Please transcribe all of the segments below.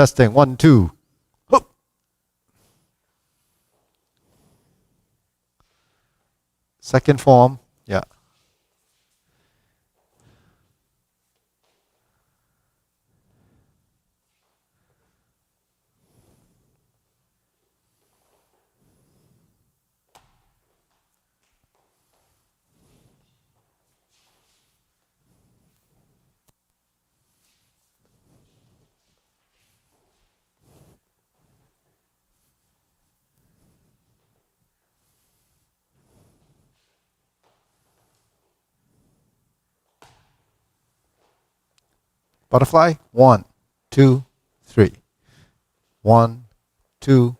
Testing. 1, 2. Hup. Second form. Yeah. Butterfly. 1, 2, 3. 1, 2,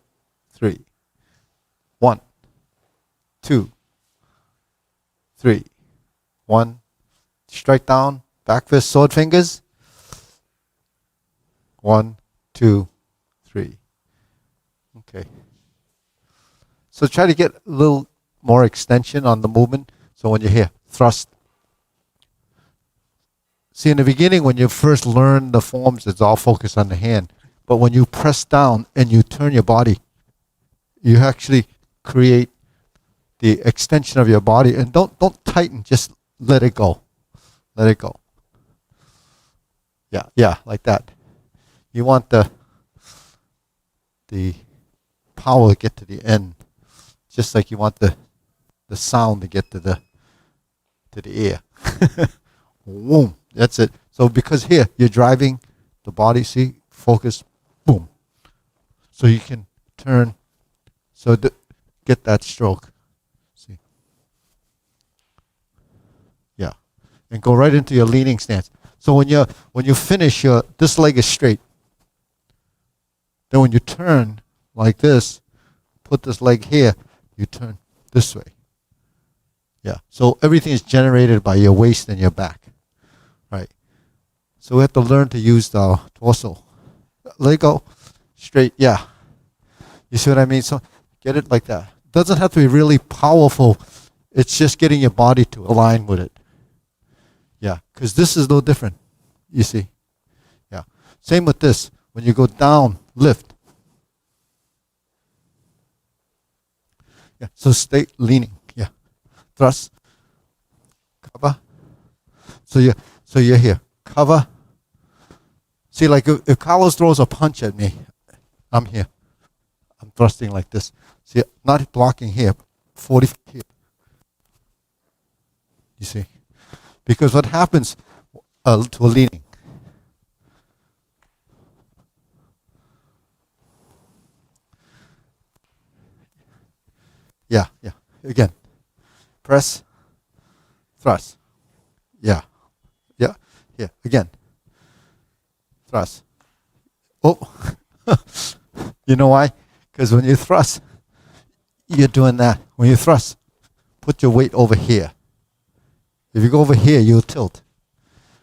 3. 1, 2, 3. 1. Strike down. Back fist, sword fingers. 1, 2, 3. Okay. So try to get a little more extension on the movement. So when you're here, thrust. See, in the beginning, when you first learn the forms, it's all focused on the hand. But when you press down and you turn your body, you actually create the extension of your body. And don't tighten, just let it go. Let it go. Yeah, like that. You want the power to get to the end, just like you want the sound to get to the ear. Boom. That's it. So because here you're driving the body, see, focus, boom. So you can turn, so get that stroke. See. Yeah. And go right into your leaning stance. So when you finish, this leg is straight. Then when you turn like this, put this leg here, you turn this way. Yeah. So everything is generated by your waist and your back. Right. So we have to learn to use the torso. Let go. Straight. Yeah. You see what I mean? So get it like that. Doesn't have to be really powerful. It's just getting your body to align with it. Yeah. Because this is no different. You see? Yeah. Same with this. When you go down, lift. Yeah. So stay leaning. Yeah. Thrust. Cover. So you're here. Cover. See, like if Carlos throws a punch at me, I'm here. I'm thrusting like this. See, not blocking here, 40 feet here. You see? Because what happens to a leaning? Yeah. Again. Press. Thrust. Yeah. Here, again. Thrust. Oh. You know why? Because when you thrust, you're doing that. When you thrust, put your weight over here. If you go over here, you'll tilt.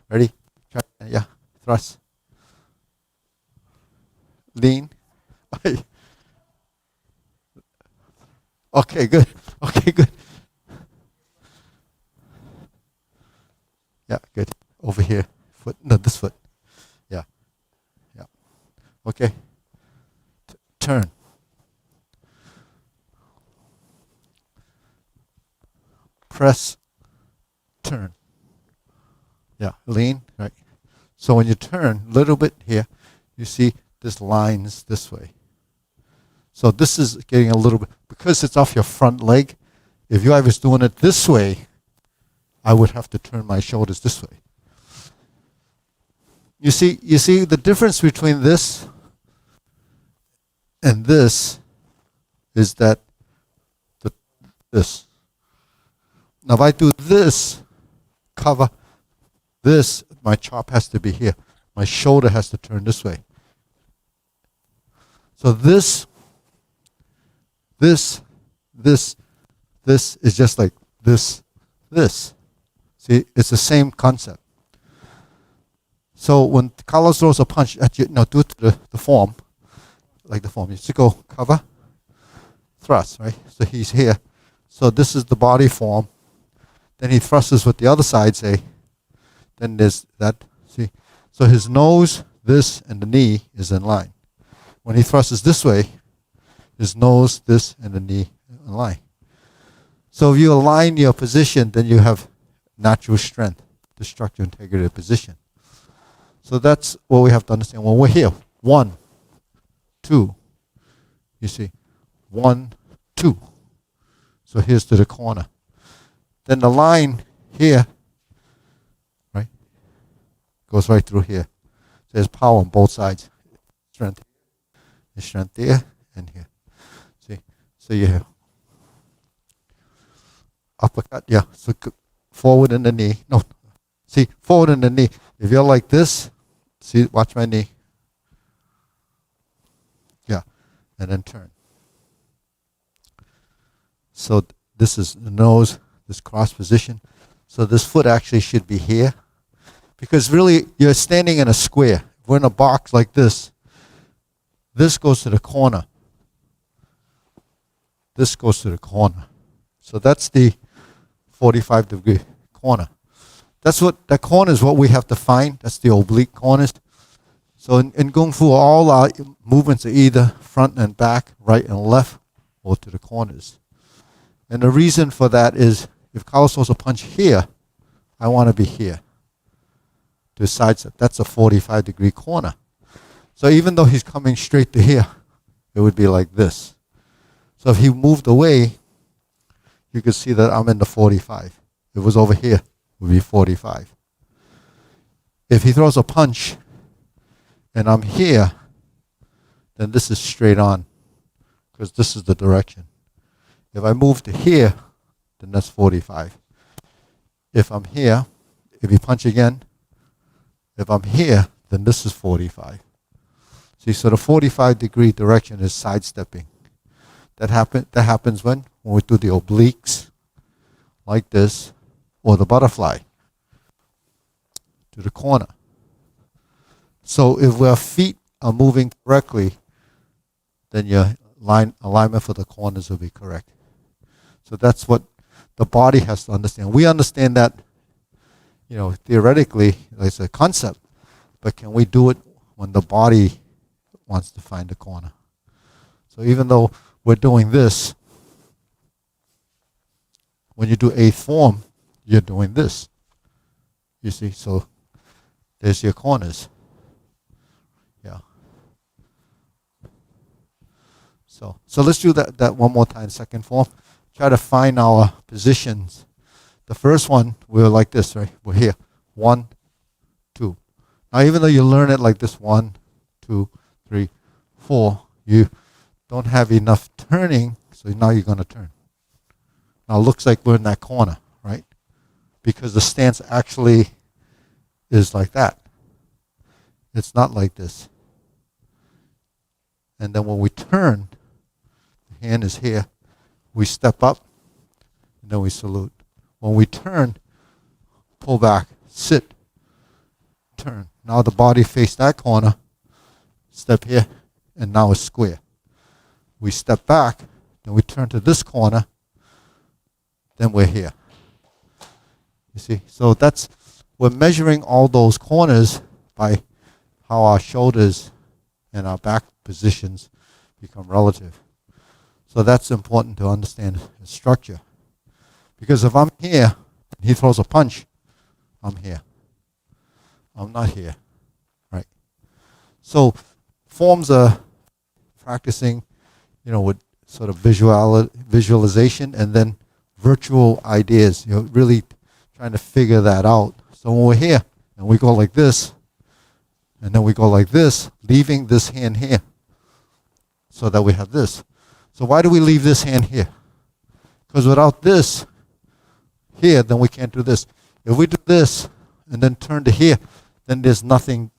Ready? Yeah. Thrust. Lean. Okay, good. Yeah, good. Over here. Foot. No, this foot. Yeah. Okay. Turn. Press. Turn. Yeah, lean. Right. So when you turn a little bit here, you see this lines this way. So this is getting a little bit, because it's off your front leg. If I was doing it this way, I would have to turn my shoulders this way. You see the difference between this and this is that this. Now if I do this, cover this, my chop has to be here. My shoulder has to turn this way. So this is just like this. See, it's the same concept. So when Carlos throws a punch at you, do it to the form, like the form. You just go cover, thrust, right? So he's here. So this is the body form. Then he thrusts with the other side, say. Then there's that, see? So his nose, this, and the knee is in line. When he thrusts this way, his nose, this, and the knee in line. So if you align your position, then you have natural strength, the structure, integrity of position. So that's what we have to understand. When we're here, 1, 2, you see, 1, 2. So here's to the corner. Then the line here, right, goes right through here. So there's power on both sides. Strength there and here. See, so you have uppercut, yeah. So forward in the knee. No, see, forward in the knee. If you're like this, see, watch my knee. Yeah, and then turn. So this is the nose, this cross position. So this foot actually should be here. Because really, you're standing in a square. If we're in a box like this goes to the corner. This goes to the corner. So that's the 45-degree corner. That corner is what we have to find. That's the oblique corners. So in Kung Fu, all our movements are either front and back, right and left, or to the corners. And the reason for that is if Carlos throws a punch here, I want to be here. To sidestep. That's a 45-degree corner. So even though he's coming straight to here, it would be like this. So if he moved away, you could see that I'm in the 45. If it was over here, it would be 45. If he throws a punch and I'm here, then this is straight on because this is the direction. If I move to here, then that's 45. If I'm here, if you punch again, if I'm here, then this is 45. See, so the 45-degree direction is sidestepping. That happens when we do the obliques, like this, or the butterfly, to the corner. So if our feet are moving correctly, then your alignment for the corners will be correct. So that's what the body has to understand. We understand that, theoretically, it's a concept, but can we do it when the body wants to find the corner? So even though we're doing this, when you do eighth form, you're doing this. You see, so there's your corners. Yeah. So let's do that one more time, second form. Try to find our positions. The first one, we're like this, right? We're here. 1, 2. Now, even though you learn it like this, 1, 2, 3, 4, you don't have enough turning, so now you're going to turn. Now, it looks like we're in that corner, right? Because the stance actually is like that. It's not like this. And then when we turn, the hand is here. We step up, and then we salute. When we turn, pull back, sit, turn. Now the body face that corner, step here, and now it's square. We step back, then we turn to this corner, then we're here. You see? So we're measuring all those corners by how our shoulders and our back positions become relative. So that's important to understand the structure. Because if I'm here, and he throws a punch, I'm here. I'm not here, right? So forms are practicing, with sort of visualization and then virtual ideas, really trying to figure that out. So when we're here, and we go like this, and then we go like this, leaving this hand here, so that we have this. So why do we leave this hand here? Because without this here, then we can't do this. If we do this and then turn to here, then there's nothing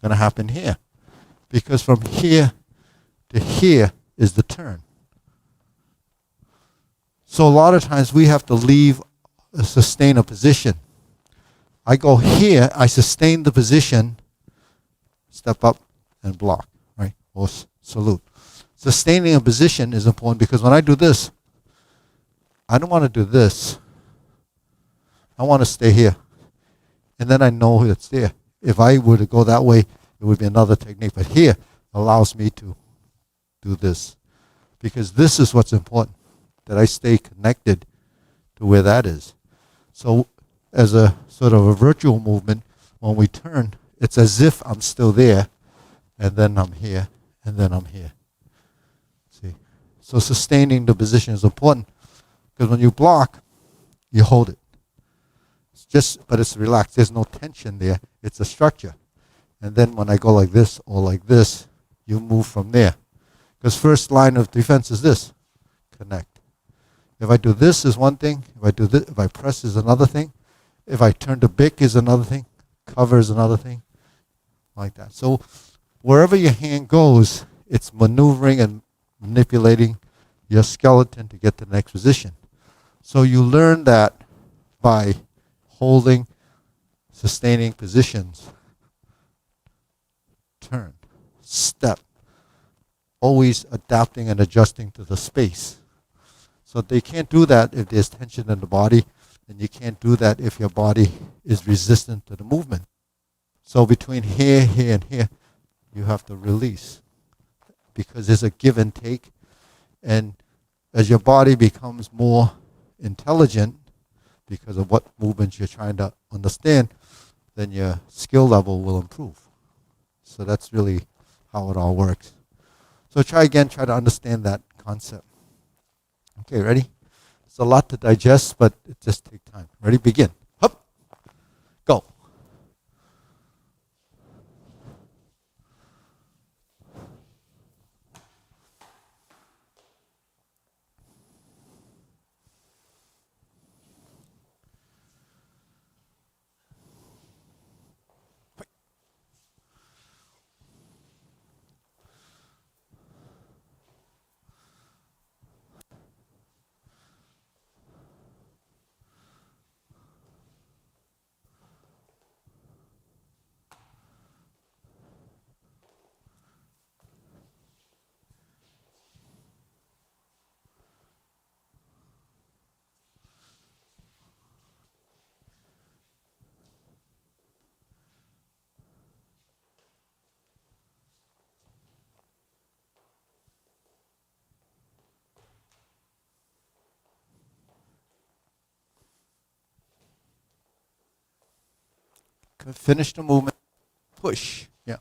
going to happen here. Because from here to here is the turn. So a lot of times we have to sustain a position. I go here, I sustain the position, step up and block, right? Or salute. Sustaining a position is important because when I do this, I don't want to do this. I want to stay here. And then I know it's there. If I were to go that way it would be another technique. But here allows me to do this, because this is what's important, that I stay connected to where that is. So as a sort of a virtual movement, when we turn, it's as if I'm still there, and then I'm here, and then I'm here. See? So sustaining the position is important, because when you block, you hold it. But it's relaxed. There's no tension there. It's a structure. And then when I go like this or like this, you move from there. Because first line of defense is this: connect. If I do this is one thing. If I do this, if I press is another thing. If I turn to bick is another thing. Cover is another thing. Like that. So wherever your hand goes, it's maneuvering and manipulating your skeleton to get to the next position. So you learn that by holding, sustaining positions. Turn, step, always adapting and adjusting to the space. So they can't do that if there's tension in the body, and you can't do that if your body is resistant to the movement. So between here, here, and here, you have to release, because there's a give and take. And as your body becomes more intelligent because of what movements you're trying to understand, then your skill level will improve. So that's really how it all works. So try to understand that concept. Okay, ready? It's a lot to digest, but it just takes time. Ready? Begin. Hup. Go. Finish the movement. Push. Yeah.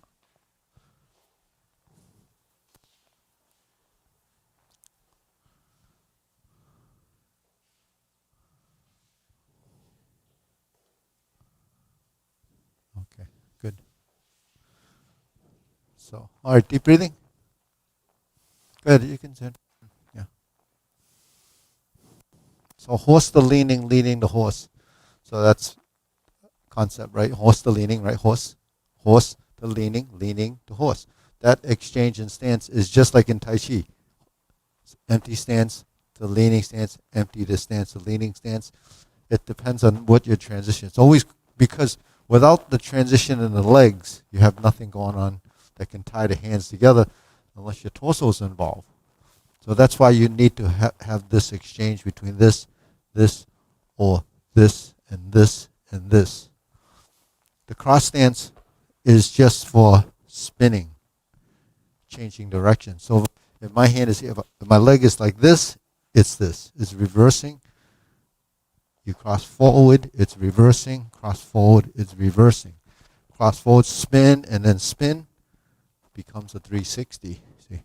Okay, good. So, all right, deep breathing. Good, you can sit. Yeah. So horse the leaning, leading the horse. So that's concept, right? Horse the leaning, right? Horse the leaning, leaning the horse. That exchange in stance is just like in Tai Chi. Empty stance to leaning stance, empty to stance to leaning stance. It depends on what your transition. It's always, because without the transition in the legs, you have nothing going on that can tie the hands together unless your torso is involved. So that's why you need to have this exchange between this, or this, and this, and this. The cross stance is just for spinning, changing direction. So if my hand is here, if my leg is like this, it's this. It's reversing. You cross forward, it's reversing. Cross forward, it's reversing. Cross forward, spin, and then spin becomes a 360. See?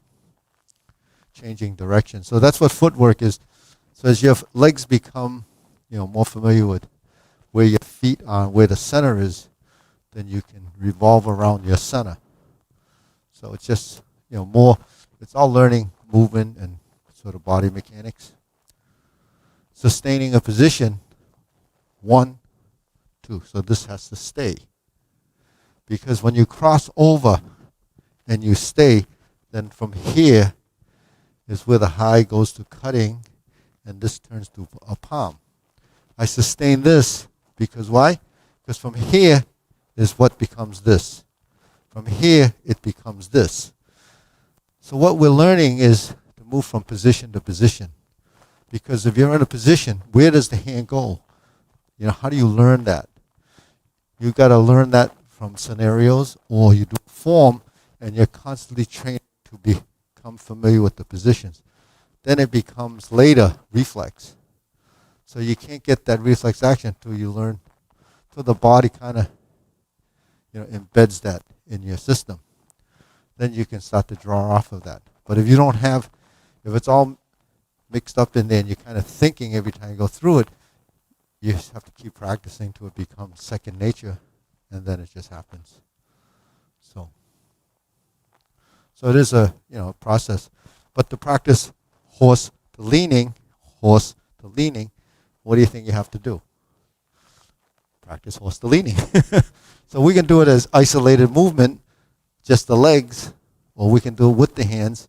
Changing direction. So that's what footwork is. So as your legs become, more familiar with where your feet are, where the center is, then you can revolve around your center. So it's just, more, it's all learning movement and sort of body mechanics. Sustaining a position, 1, 2. So this has to stay. Because when you cross over and you stay, then from here is where the high goes to cutting, and this turns to a palm. I sustain this because why? Because from here is what becomes this. From here, it becomes this. So what we're learning is to move from position to position. Because if you're in a position, where does the hand go? How do you learn that? You've got to learn that from scenarios, or you do form and you're constantly trained to become familiar with the positions. Then it becomes later reflex. So you can't get that reflex action till you learn, till the body kind of embeds that in your system. Then you can start to draw off of that. But if you don't have, if it's all mixed up in there and you're kind of thinking every time you go through it, you just have to keep practicing till it becomes second nature, and then it just happens. So it is a process. But to practice horse to leaning, what do you think you have to do? Practice horse to leaning. So we can do it as isolated movement, just the legs, or we can do it with the hands,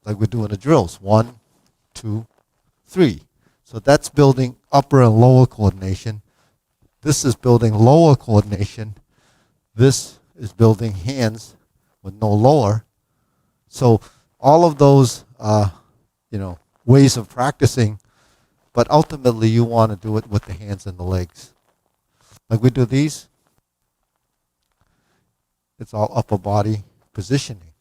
like we're doing the drills. 1, 2, 3. So that's building upper and lower coordination. This is building lower coordination. This is building hands with no lower. So all of those, ways of practicing, but ultimately you want to do it with the hands and the legs. Like we do these, it's all upper body positioning,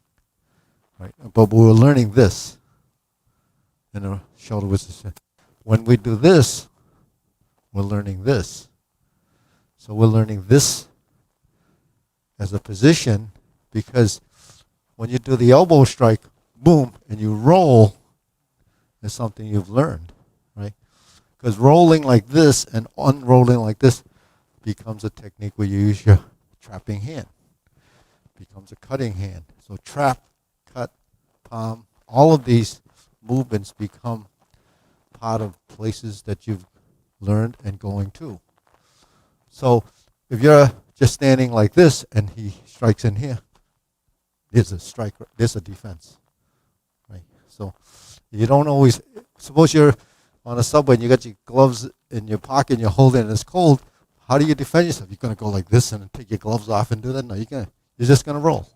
right? But we're learning this in the shoulder position. When we do this, we're learning this. So we're learning this as a position, because when you do the elbow strike, boom, and you roll, is something you've learned, right? Because rolling like this and unrolling like this becomes a technique where you use your trapping hand. Becomes a cutting hand. So trap, cut, palm, all of these movements become part of places that you've learned and going to. So if you're just standing like this and he strikes in here, there's a strike, there's a defense, right? So you don't always, suppose you're on a subway and you got your gloves in your pocket and you're holding it and it's cold, how do you defend yourself? You're going to go like this and take your gloves off and do that? No, you're just going to roll.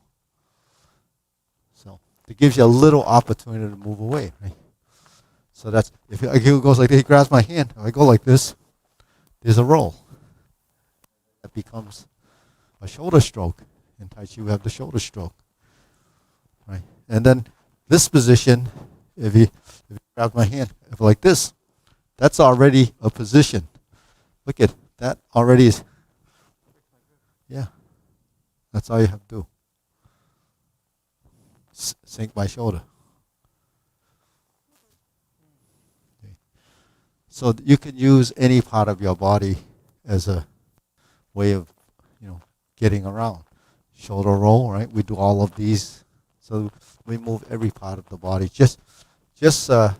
So it gives you a little opportunity to move away, right? So that's, if he goes like this, he grabs my hand, if I go like this, there's a roll. That becomes a shoulder stroke. In Tai Chi we have the shoulder stroke, right? And then this position, if you grab my hand, if like this, that's already a position. Look at that, already is, yeah. That's all you have to do. Sink my shoulder. Okay. So you can use any part of your body as a way of, getting around. Shoulder roll, right? We do all of these. So we move every part of the body, just to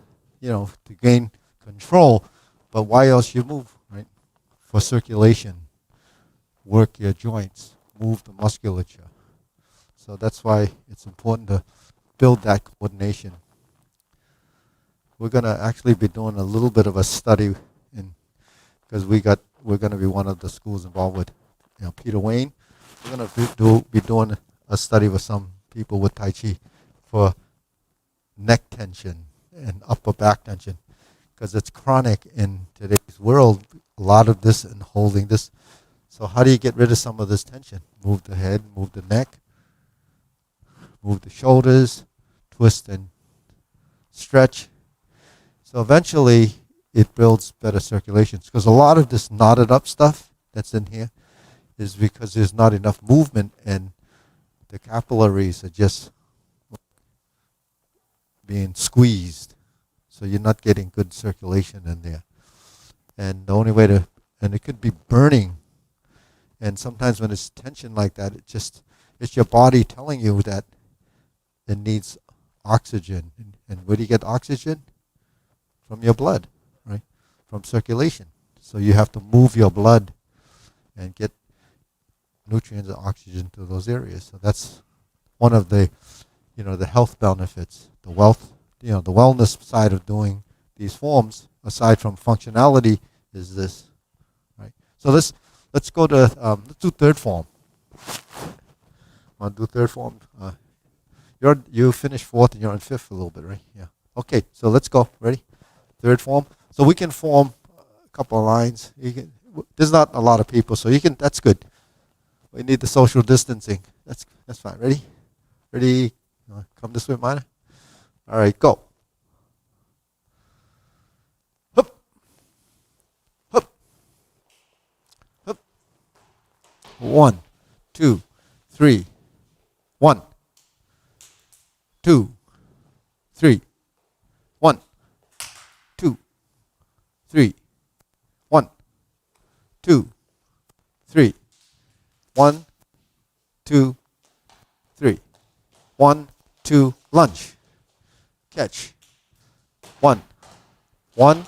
gain control. But why else you move, right? For circulation, work your joints, move the musculature. So that's why it's important to build that coordination. We're going to actually be doing a little bit of a study because we're going to be one of the schools involved with Peter Wayne. We're going to be doing a study with some people with Tai Chi for neck tension and upper back tension, because it's chronic in today's world, a lot of this and holding this. So how do you get rid of some of this tension? Move the head, move the neck, move the shoulders, twist and stretch. So eventually it builds better circulations, because a lot of this knotted up stuff that's in here is because there's not enough movement and the capillaries are just being squeezed. So you're not getting good circulation in there. And the only way and it could be burning. And sometimes when it's tension like that, it's your body telling you that it needs oxygen. And where do you get oxygen? From your blood, right? From circulation. So you have to move your blood and get nutrients and oxygen to those areas. So that's one of the, the health benefits, the wellness side of doing these forms, aside from functionality, is this, right? So let's go to, let's do third form. Want to do third form? You finished fourth and you're in fifth a little bit, right? Yeah. Okay, so let's go. Ready? Third form. So we can form a couple of lines. There's not a lot of people, so that's good. We need the social distancing. That's fine. Ready? Ready? Come this way, Mina. All right, go. Hup. Hup. Hup. 1, 2, 3. 1, 2, 3. 1, 2, 3. 1, 2, 3. 1, 2, 3. 1, 2, lunge. Catch. 1, 1,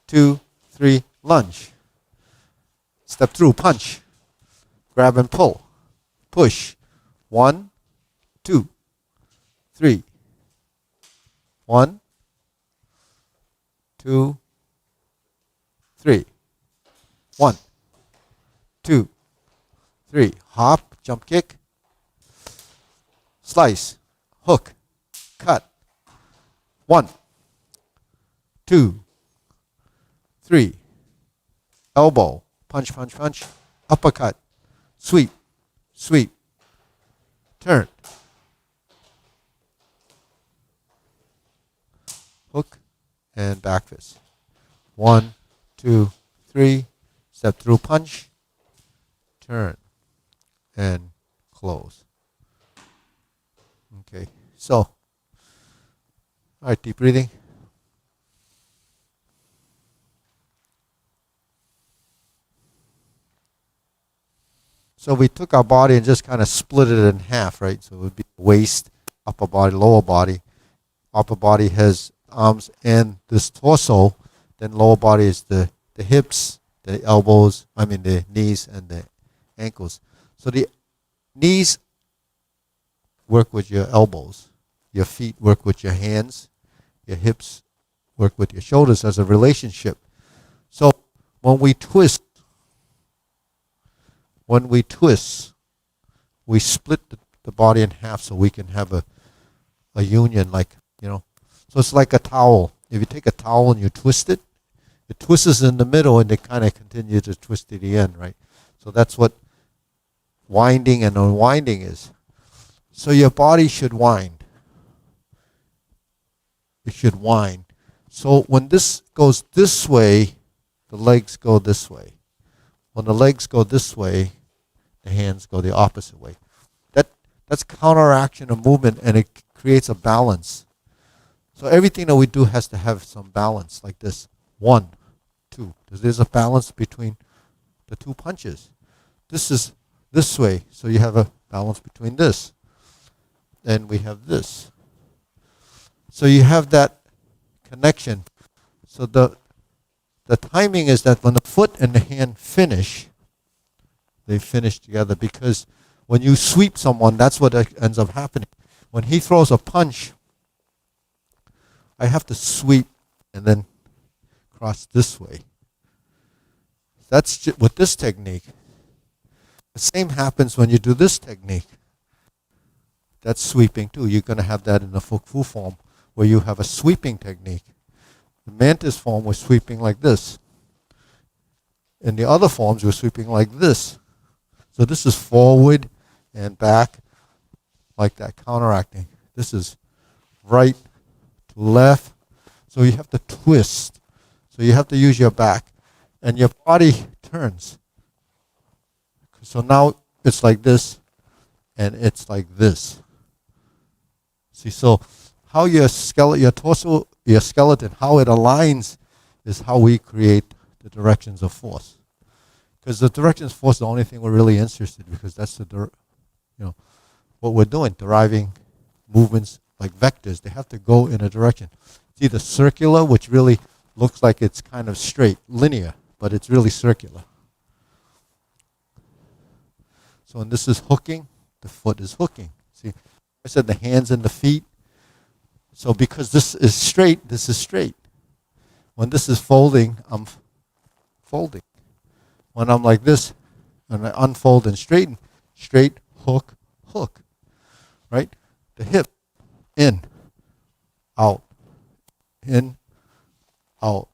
2, 3, lunge. Step through, punch. Grab and pull. Push. 1, 2, 3. 1, 2, 3. 1, 2, 3. Hop, jump kick. Slice, hook, cut. 1, 2, 3. Elbow, punch, punch, punch. Uppercut, sweep, sweep. Turn. Hook and back fist. 1, 2, 3. Step through, punch. Turn and close. Okay, so, all right, deep breathing. So we took our body and just kind of split it in half, right? So it would be waist, upper body, lower body. Upper body has arms and this torso. Then lower body is the hips, the elbows, the knees and the ankles. So the knees work with your elbows. Your feet work with your hands. Your hips work with your shoulders as a relationship. So when we twist, we split the body in half so we can have a union, So it's like a towel. If you take a towel and you twist it, it twists in the middle and it kind of continues to twist to the end, right? So that's what winding and unwinding is. So your body should wind. It should wind. So when this goes this way, the legs go this way. When the legs go this way, the hands go the opposite way. That's counteraction of movement, and it creates a balance. So everything that we do has to have some balance, like this. 1, 2. There's a balance between the two punches. This is this way, so you have a balance between this. And we have this. So you have that connection. So the timing is that when the foot and the hand finish, they finish together, because when you sweep someone, that's what ends up happening. When he throws a punch, I have to sweep and then cross this way. That's with this technique. The same happens when you do this technique. That's sweeping too. You're going to have that in the Fu form, where you have a sweeping technique. The mantis form was sweeping like this. In the other forms, we're sweeping like this. So this is forward and back, like that, counteracting. This is right to left. So you have to twist. So you have to use your back. And your body turns. So now it's like this, and it's like this. See, so how your torso, your skeleton, how it aligns is how we create the directions of force. Because the directions of force is the only thing we're really interested in, because that's what we're doing, deriving movements like vectors. They have to go in a direction. It's either circular, which really looks like it's kind of straight, linear, but it's really circular. So when this is hooking, the foot is hooking. See, I said the hands and the feet. So because this is straight, this is straight. When this is folding, I'm folding. When I'm like this, and I unfold and straighten, straight, hook, hook. Right? The hip, in, out, in, out.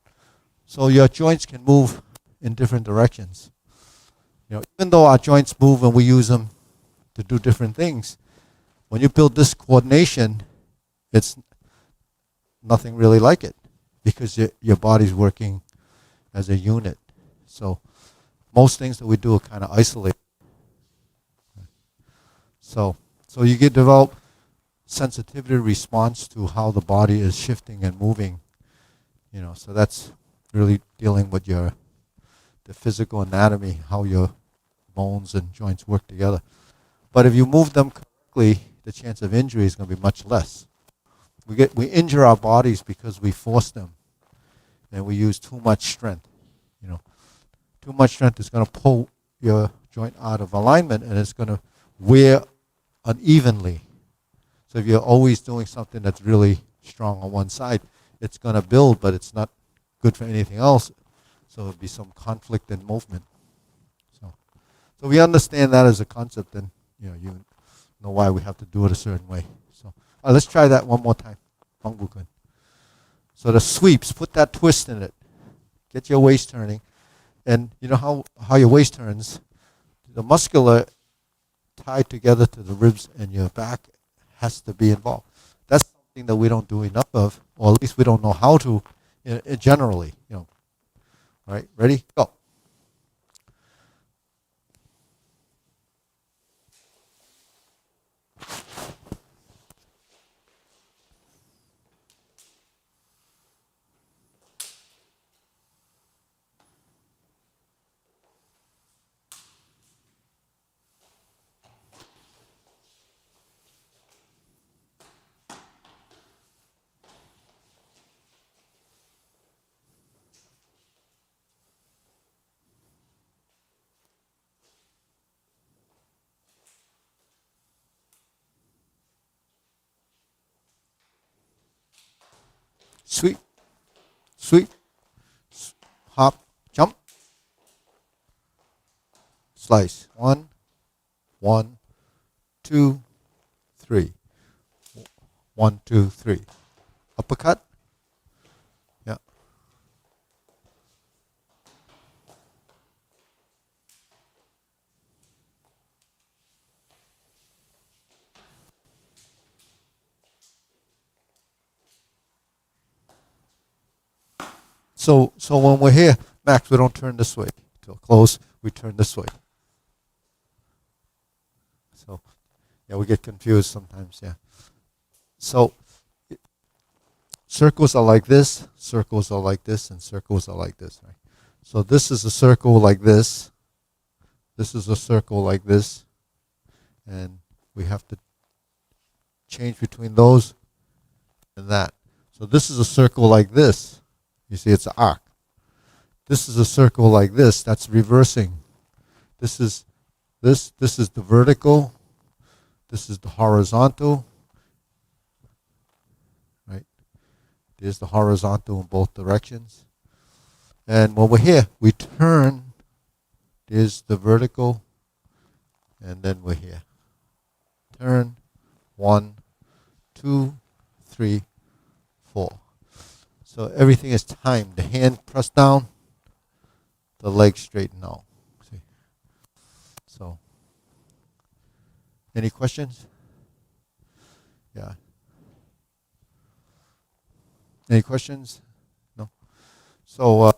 So your joints can move in different directions. Even though our joints move and we use them to do different things, when you build this coordination, it's nothing really like it because your body's working as a unit. So most things that we do are kind of isolated. So you get develop sensitivity response to how the body is shifting and moving. So that's really dealing with the physical anatomy, how your bones and joints work together. But if you move them correctly, the chance of injury is going to be much less. We injure our bodies because we force them, and we use too much strength. Too much strength is going to pull your joint out of alignment, and it's going to wear unevenly. So if you're always doing something that's really strong on one side, it's going to build, but it's not good for anything else. So it'll be some conflict in movement. So we understand that as a concept, and you know why we have to do it a certain way. So let's try that one more time. Hung Kuen. So the sweeps, put that twist in it. Get your waist turning. And you know how your waist turns, the muscular tied together to the ribs and your back has to be involved. That's something that we don't do enough of, or at least we don't know how to generally. All right, ready? Go. Sweep, sweep, hop, jump, slice. 1, 1, 2, 3. 1, 2, 3. Uppercut. Yeah. So when we're here, Max, we don't turn this way. To close, we turn this way. So, yeah, we get confused sometimes, yeah. So, circles are like this, circles are like this, and circles are like this, right? So this is a circle like this. This is a circle like this. And we have to change between those and that. So this is a circle like this. You see, it's an arc. This is a circle like this. That's reversing. This is the vertical. This is the horizontal. Right? There's the horizontal in both directions. And when we're here, we turn. There's the vertical. And then we're here. Turn. 1, 2, 3, 4. So everything is timed. The hand pressed down, the leg straightened out. See? So, any questions? Yeah. Any questions? No? So,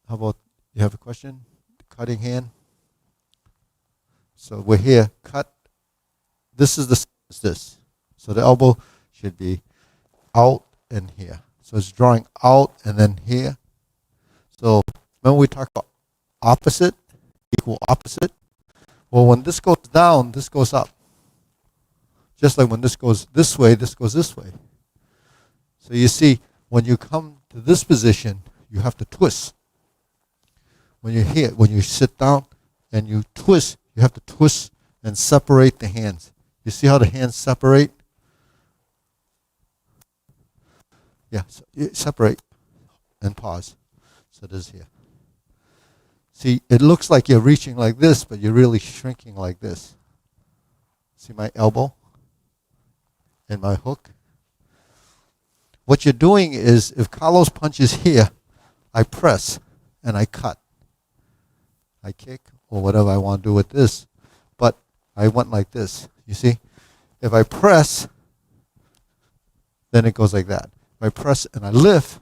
how about, you have a question? Cutting hand? So we're here, cut. This is this. So the elbow should be out and here. So it's drawing out and then here. So when we talk about opposite, equal opposite, well, when this goes down, this goes up. Just like when this goes this way, this goes this way. So you see, when you come to this position, you have to twist. When you're here, when you sit down and you twist, you have to twist and separate the hands. You see how the hands separate? Yeah, so separate and pause. So this here. See, it looks like you're reaching like this, but you're really shrinking like this. See my elbow and my hook? What you're doing is, if Carlos punches here, I press and I cut. I kick, or whatever I want to do with this. But I went like this. You see? If I press, then it goes like that. If I press and I lift,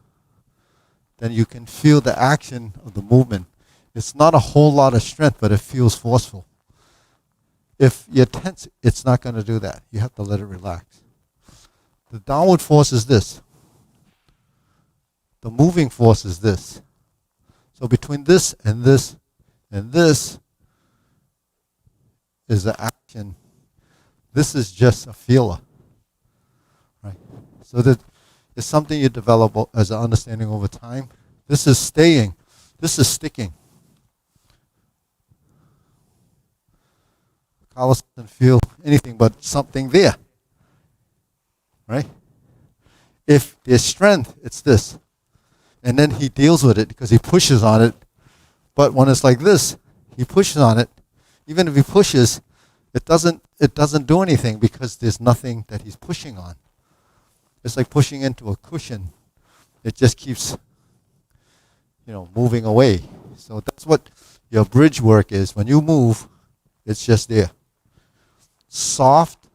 then you can feel the action of the movement. It's not a whole lot of strength, but it feels forceful. If you're tense, it's not going to do that. You have to let it relax. The downward force is this. The moving force is this. So between this and this and this is the action. This is just a feeler. Right? So that it's something you develop as an understanding over time. This is staying. This is sticking. Carlos doesn't feel anything but something there. Right? If there's strength, it's this. And then he deals with it because he pushes on it. But when it's like this, he pushes on it. Even if he pushes, it doesn't do anything because there's nothing that he's pushing on. It's like pushing into a cushion. It just keeps, moving away. So that's what your bridge work is. When you move, it's just there. Soft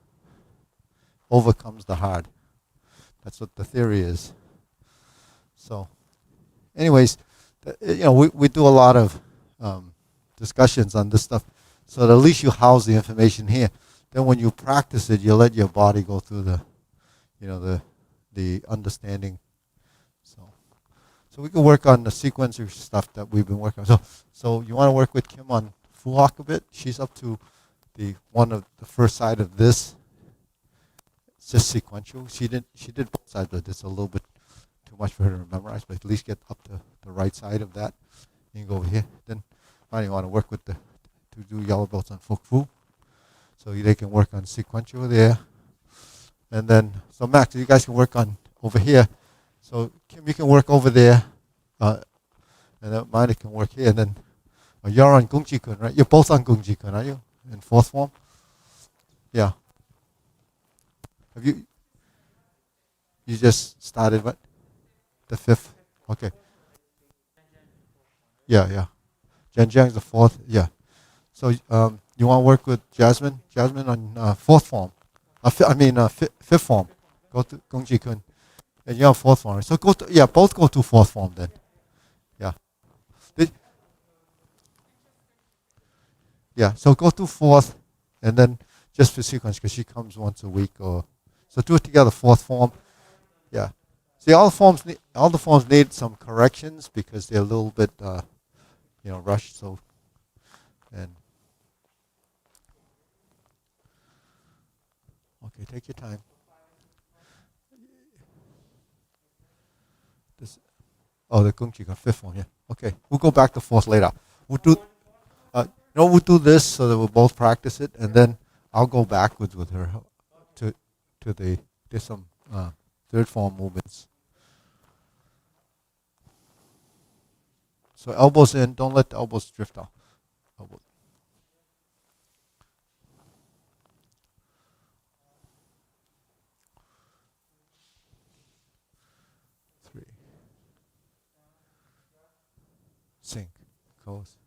overcomes the hard. That's what the theory is. So, anyways, we do a lot of discussions on this stuff. So that at least you house the information here. Then when you practice it, you let your body go through the understanding. So we can work on the sequencer stuff that we've been working on. So you want to work with Kim on Fu Hawk a bit? She's up to the first side of this. It's just sequential. She did both sides, but it's a little bit too much for her to memorize. But at least get up to the right side of that. You can go over here. Then finally you want to work with to do yellow belts on Fuk Fu. So they can work on sequential there. And then, so Max, you guys can work on over here. So Kim, you can work over there. And then Mine can work here. And then you're on Gung Kuen, right? You're both on Gung Kuen, are you? In fourth form? Yeah. Have you just started what? The fifth? Okay. Yeah. Jen Jiang's the fourth. Yeah. So you want to work with Jasmine? Jasmine on fourth form. Fifth form. Go to Gung Kuen. And you're on fourth form. So both go to fourth form then. Yeah. So go to fourth, and then just for sequence, because she comes once a week, so do it together, fourth form. Yeah. See, all the forms need some corrections because they're a little bit, rushed. So, and okay, take your time. The Gung Kuen fifth form. Yeah. Okay, we'll go back to fourth later. We'll do this so that we'll both practice it, and then I'll go backwards with her to there's some third form movements. So elbows in, don't let the elbows drift out. Elbows. 3. Sink. Goes.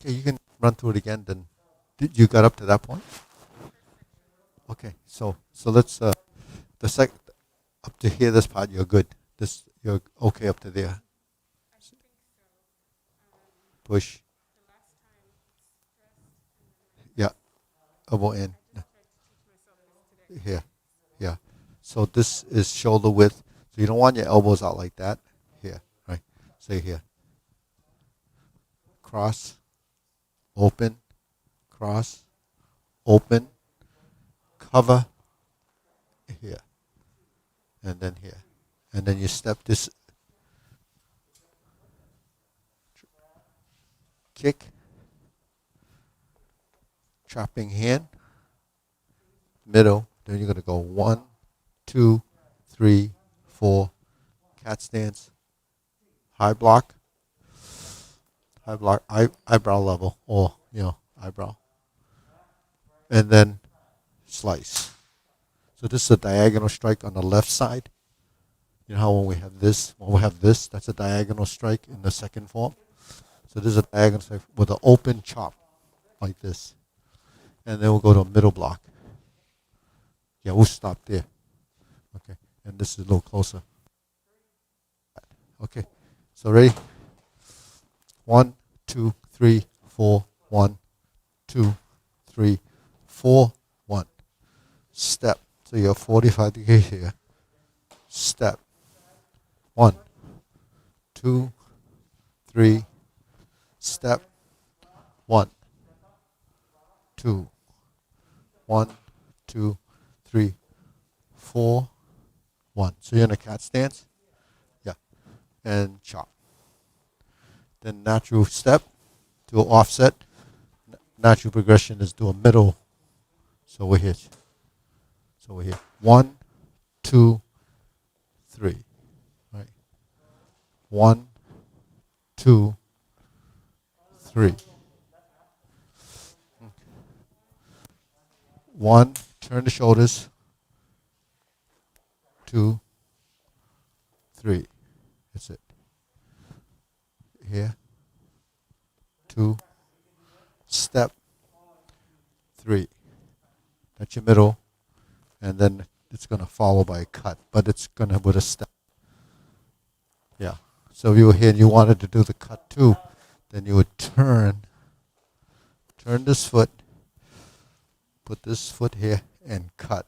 Okay, you can run through it again. Then, you got up to that point. Okay, so let's The up to here, this part, you're good. This, you're okay up to there. Push. Yeah, elbow in. Here, yeah. So this is shoulder width. So you don't want your elbows out like that. Here, right? Say here. Cross, open, cross, open, cover, here, and then here. And then you step this, kick, chopping hand, middle. Then you're going to go 1, 2, 3, 4, cat stance, high block, eyebrow level, or, eyebrow. And then slice. So this is a diagonal strike on the left side. You know how when we have this, that's a diagonal strike in the second form. So this is a diagonal strike with an open chop, like this. And then we'll go to a middle block. Yeah, we'll stop there. Okay, and this is a little closer. Okay, so ready? 1, 2, 3, 4, 1, 2, 3, 4, 1. Step. So you're 45 degrees here. Step. 1, 2, 3. Step. 1, 2. 1, 2, 3, 4, 1. So you're in a cat stance. Yeah. And chop. Then natural step to an offset. Natural progression is to a middle. So we're here. 1, 2, 3. Right. 1, 2, 3. 1, turn the shoulders. 2, 3. That's it. Here. 2. Step. 3. That's your middle. And then it's going to follow by a cut. But it's going to with a step. Yeah. So if you were here and you wanted to do the cut too, then you would turn this foot, put this foot here, and cut.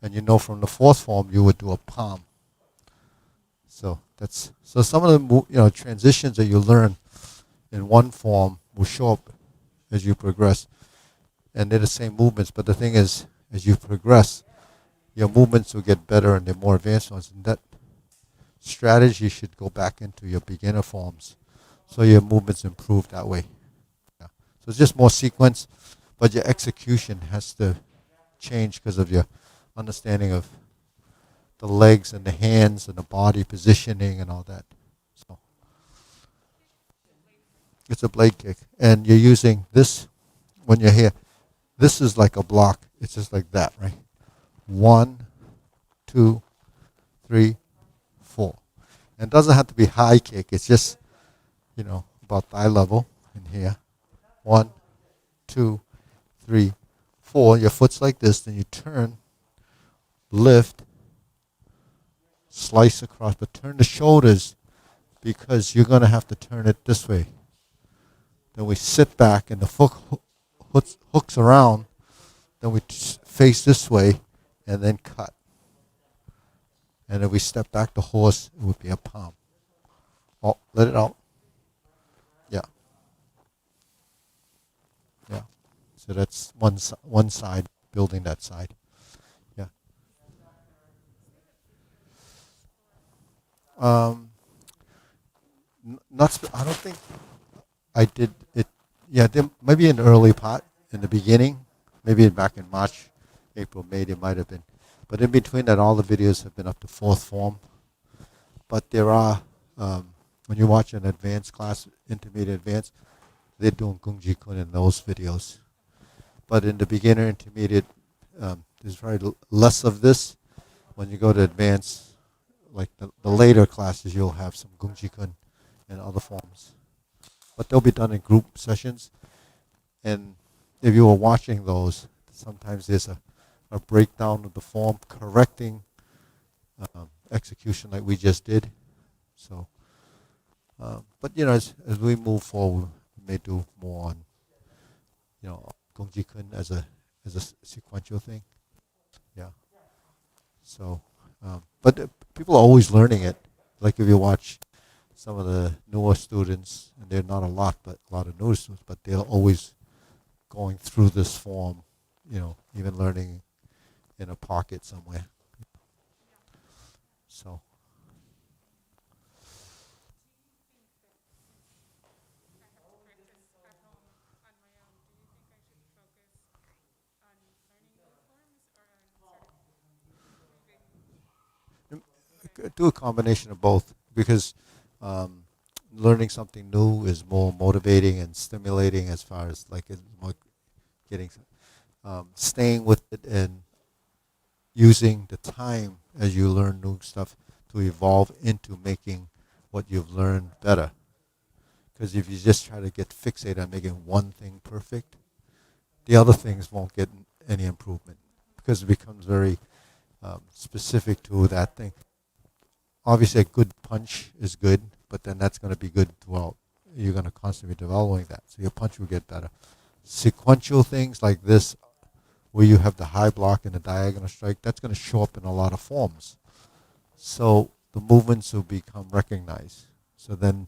And you know from the fourth form you would do a palm. So some of the transitions that you learn in one form will show up as you progress, and they're the same movements. But the thing is, as you progress, your movements will get better and they're more advanced ones. And that strategy should go back into your beginner forms, so your movements improve that way. Yeah. So it's just more sequence, but your execution has to change because of your understanding of the legs and the hands and the body positioning and all that. So it's a blade kick, and you're using this when you're here. This is like a block. It's just like that, right? 1, 2, 3, 4. And it doesn't have to be high kick. It's just, about thigh level in here. 1, 2, 3, 4. Your foot's like this. Then you turn, lift, slice across, but turn the shoulders because you're going to have to turn it this way. Then we sit back and the foot hooks around. Then we face this way and then cut. And if we step back the horse, it would be a palm. Oh, let it out. Yeah. Yeah. So that's one side, building that side. Yeah. I don't think I did it. Yeah, maybe an early part in the beginning, maybe back in March, April, May, there might have been. But in between that, all the videos have been up to fourth form. But there are, when you watch an advanced class, intermediate advanced, they're doing Gung Kyun in those videos. But in the beginner, intermediate, there's very less of this. When you go to advanced, like the later classes, you'll have some Gung Kyun and other forms. But they'll be done in group sessions. And if you were watching those, sometimes there's a a breakdown of the form, correcting execution like we just did. So, but as we move forward, we may do more on Gung Kuen as a sequential thing. Yeah. So, but people are always learning it. Like if you watch some of the newer students, and they're not a lot, but a lot of newer students, but they're always going through this form, even learning in a pocket somewhere. So. Do a combination of both because learning something new is more motivating and stimulating as far as like it's more getting staying with it and using the time as you learn new stuff to evolve into making what you've learned better. Because if you just try to get fixated on making one thing perfect, the other things won't get any improvement because it becomes very specific to that thing. Obviously, a good punch is good, but then that's going to be good throughout. You're going to constantly be developing that, so your punch will get better. Sequential things like this, where you have the high block and the diagonal strike, that's going to show up in a lot of forms. So the movements will become recognized. So then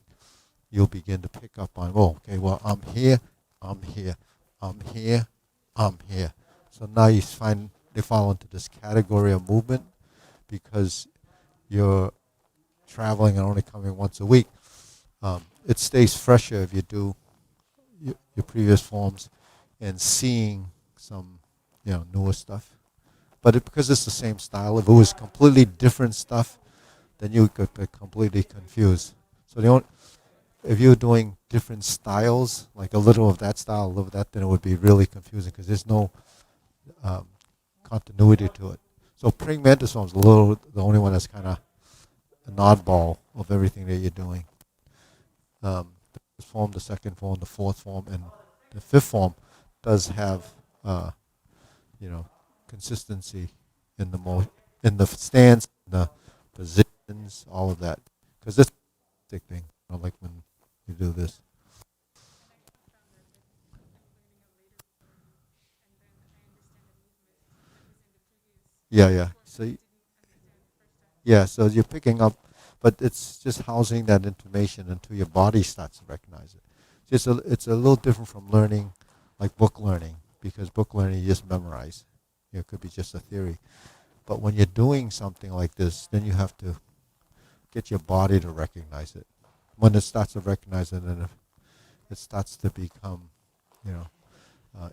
you'll begin to pick up on, okay, well, I'm here, I'm here, I'm here, I'm here. So now you find they fall into this category of movement because you're traveling and only coming once a week. It stays fresher if you do your previous forms and seeing some newer stuff. But because it's the same style, if it was completely different stuff, then you could be completely confused. So if you're doing different styles, like a little of that style, a little of that, then it would be really confusing because there's no continuity to it. So praying mantis form is the only one that's kind of an oddball of everything that you're doing. The first form, the second form, the fourth form, and the fifth form does have consistency in the stance, the positions, all of that. Because this big thing, like when you do this. Yeah. So you're picking up, but it's just housing that information until your body starts to recognize it. It's a little different from learning, like book learning, because book learning you just memorize. It could be just a theory. But when you're doing something like this, then you have to get your body to recognize it. When it starts to recognize it, then it starts to become,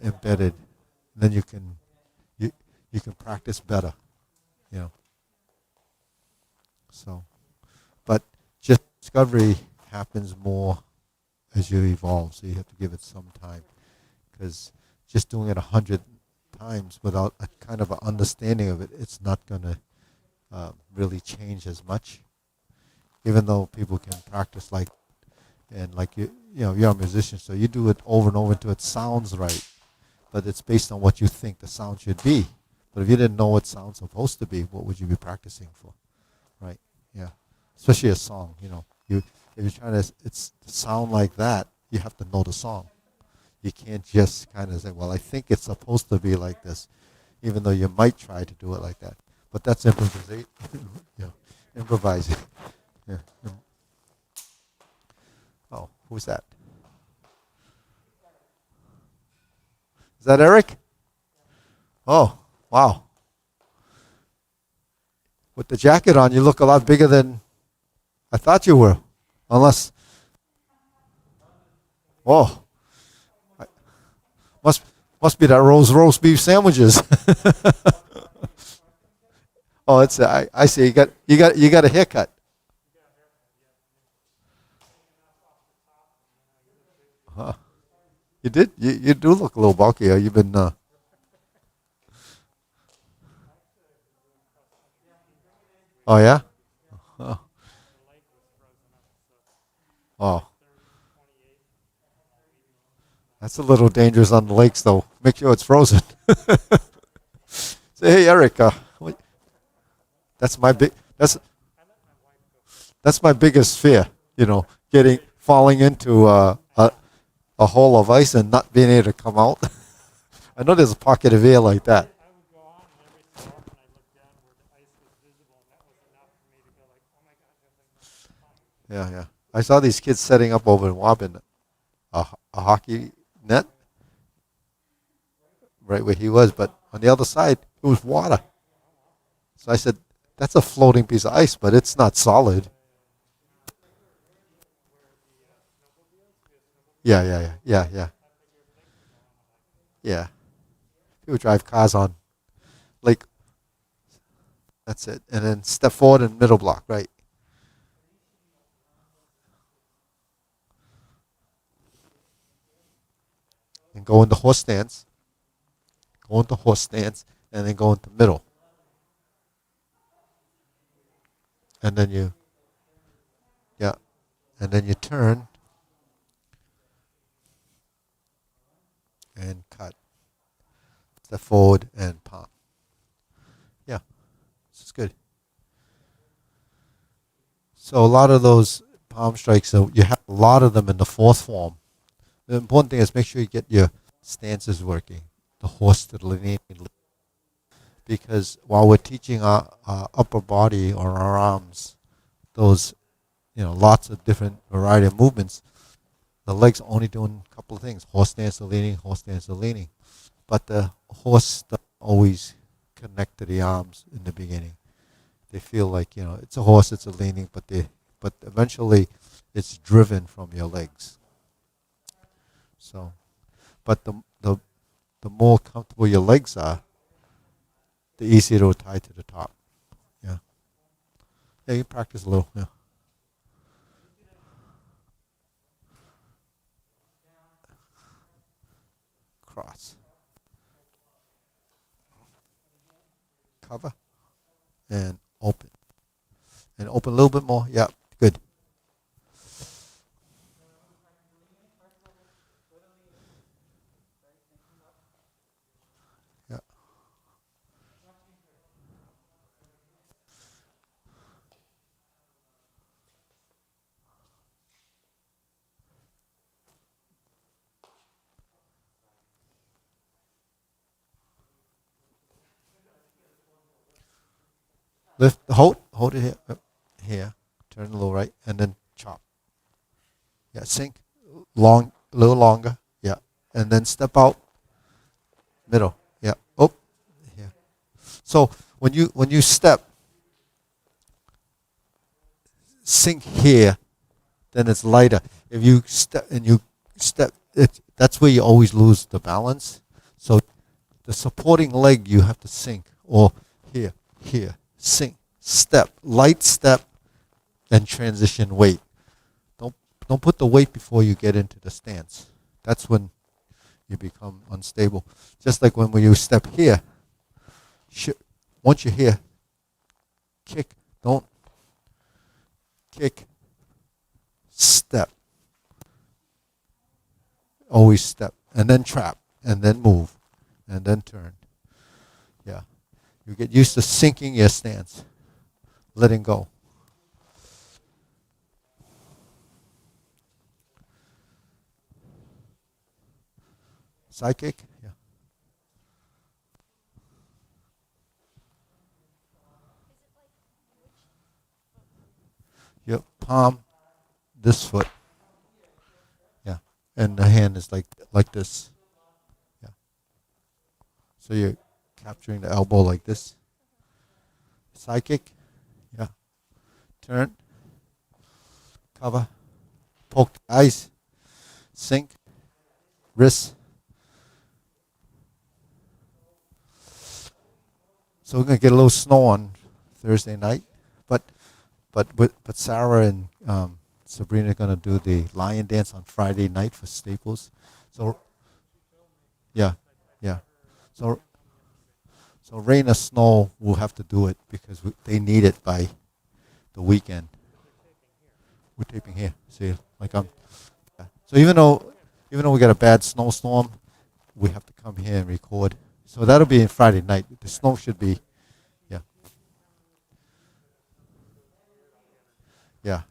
embedded. Then you can practice better, you know. So, but just discovery happens more as you evolve. So you have to give it some time, because just doing it 100 times without a kind of an understanding of it, it's not going to really change as much. Even though people can practice and you're a musician, so you do it over and over until it sounds right. But it's based on what you think the sound should be. But if you didn't know what sound's supposed to be, what would you be practicing for? Right? Yeah. Especially a song, if you're trying to sound like that, you have to know the song. You can't just kind of say, well, I think it's supposed to be like this, even though you might try to do it like that. But that's improvisation. Improvising. Yeah. Oh, who's that? Is that Eric? Oh, wow. With the jacket on, you look a lot bigger than I thought you were. Unless, oh, must be that roast beef sandwiches. Oh, I see. You got a haircut. Huh. You did. You do look a little bulky. You've been. Oh yeah. Oh. Oh. That's a little dangerous on the lakes, though. Make sure it's frozen. Say, hey, Eric. That's my big. That's my biggest fear. Getting falling into a hole of ice and not being able to come out. I know there's a pocket of air like that. Yeah, yeah. I saw these kids setting up over in Wabin a hockey net right where he was, but on the other side it was water. So I said, "That's a floating piece of ice, but it's not solid." Yeah, yeah, yeah, yeah, yeah, yeah. People drive cars on like that's it, and then step forward in middle block, right, and go into horse stance, and then go into middle, and then yeah, and then you turn and cut, step forward and palm. Yeah, this is good. So a lot of those palm strikes, so you have a lot of them in the fourth form. The important thing is make sure you get your stances working, the horse to the leaning, because while we're teaching our upper body or our arms, those lots of different variety of movements, the legs are only doing a couple of things: horse stance to leaning, horse stance to leaning. But the horse doesn't always connect to the arms in the beginning. They feel like it's a horse, it's a leaning, but eventually it's driven from your legs. So, but the more comfortable your legs are, the easier it will tie to the top. Yeah, yeah. You practice a little. Yeah. Cross, cover, and open, and open a little bit more. Yeah, good. Yeah. Lift, hold it here, here. Turn a little right, and then chop. Yeah, sink, a little longer. Yeah, and then step out, middle. Yeah, oh, yeah. So when you step, sink here, then it's lighter. If you step, that's where you always lose the balance. So the supporting leg you have to sink, or here, sink, step, light step, and transition weight. Don't don't put the weight before you get into the stance. That's when you become unstable. Just like when you step here, once you're here, kick, don't kick, step, always step, and then trap, and then move, and then turn. Yeah, you get used to sinking your stance, letting go. Side kick, yeah. Your palm, this foot, yeah, and the hand is like this, yeah. So you're capturing the elbow like this. Side kick, yeah. Turn, cover, poke the eyes, sink, wrist. So we're gonna get a little snow on Thursday night, but but Sarah and Sabrina are gonna do the lion dance on Friday night for Staples. So yeah, yeah. So rain or snow, we'll have to do it because they need it by the weekend. We're taping here. See, like yeah. So even though we got a bad snowstorm, we have to come here and record So that'll be in Friday night. The snow should be, yeah,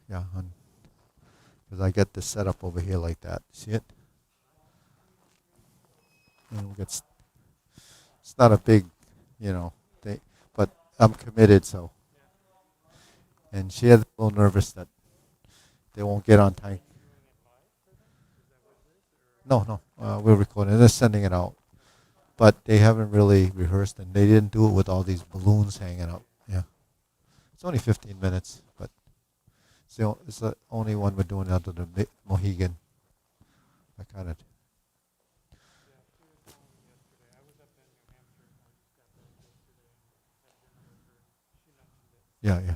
yeah. Because I get this set up over here like that. See it? And we get, it's not a big, thing, but I'm committed. So, and she had a little nervous that they won't get on time. No, no, we're recording. They're sending it out, but they haven't really rehearsed, and they didn't do it with all these balloons hanging up. Yeah, it's only 15 minutes, but it's the only one we're doing under the Mohegan. I kind of. Yeah, yeah,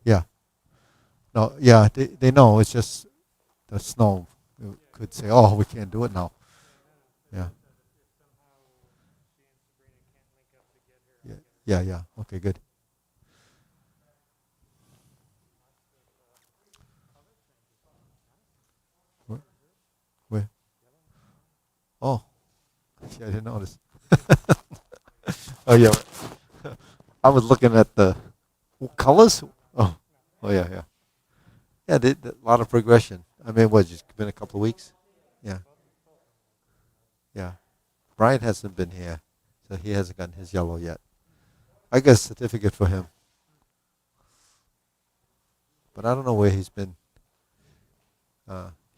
yeah. No, yeah, they know. It's just the snow. You could say, oh, we can't do it now. Yeah, yeah, yeah, yeah. Okay, good. Where? Where? Oh, yeah, I didn't notice. Oh, yeah. I was looking at the colors. Oh, oh yeah, yeah. Yeah, a lot of progression. I mean, what, just been a couple of weeks? Yeah, yeah. Brian hasn't been here, so he hasn't gotten his yellow yet. I got a certificate for him, but I don't know where he's been.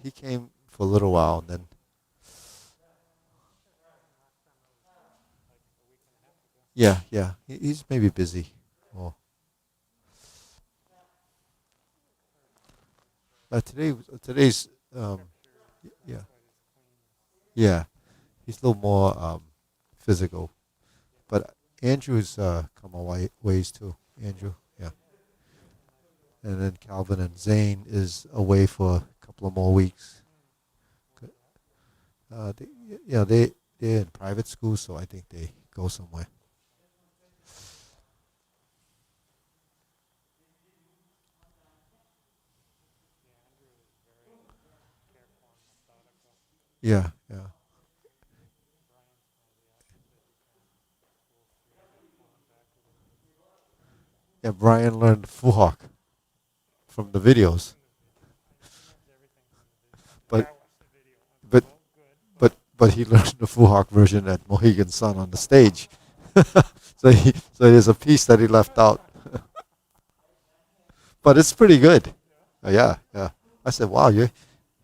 He came for a little while, and then yeah, yeah. He's maybe busy. Oh, today's yeah, yeah. He's a little more physical, but Andrew's come a ways too. Andrew, yeah, and then Calvin and Zane is away for a couple of more weeks. They, they're in private school, so I think they go somewhere. Yeah, yeah, yeah. Brian learned Fuhawk from the videos, but but but he learned the Fuhawk version at Mohegan Sun on the stage. So there's a piece that he left out, but it's pretty good. Yeah, yeah. I said, wow, you,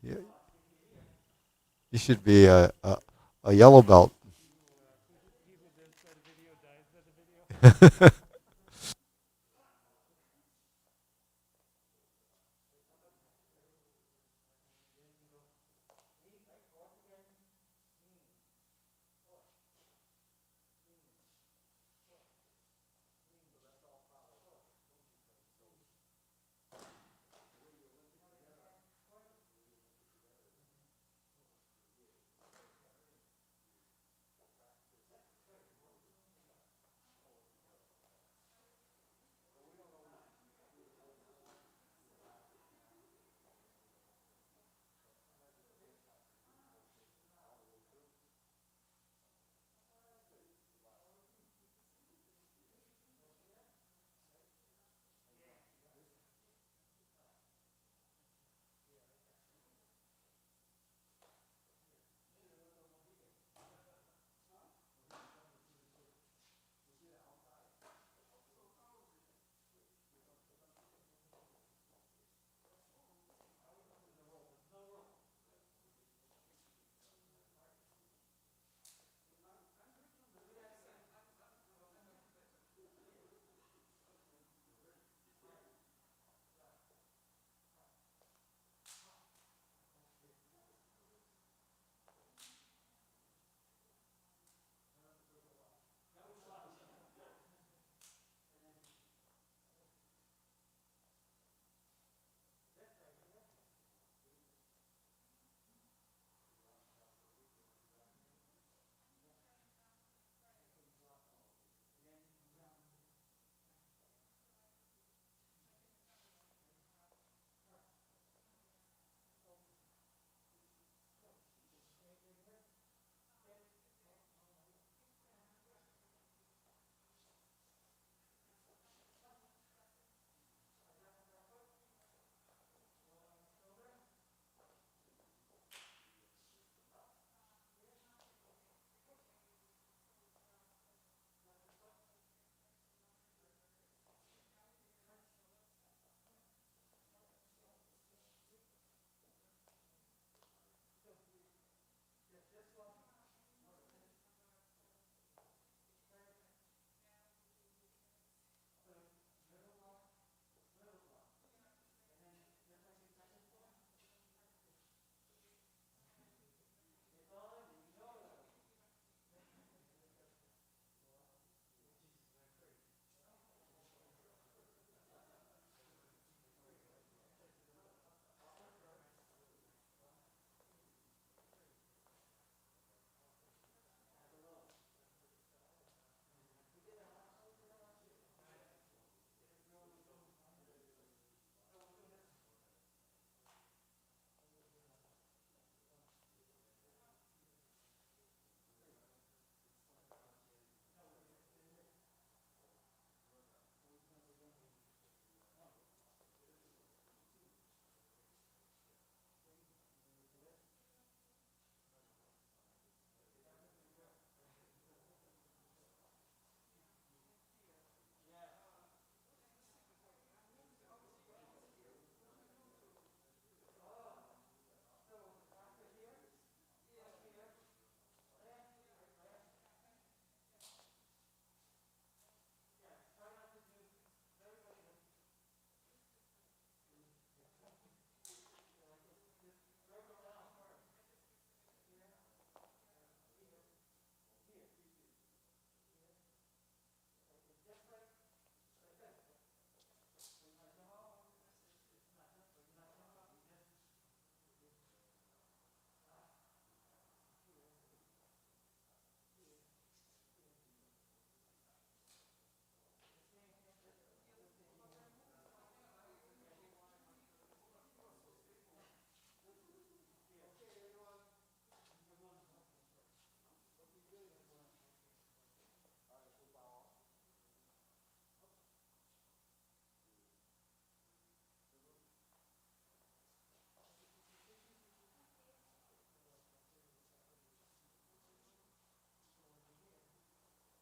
you should be a yellow belt.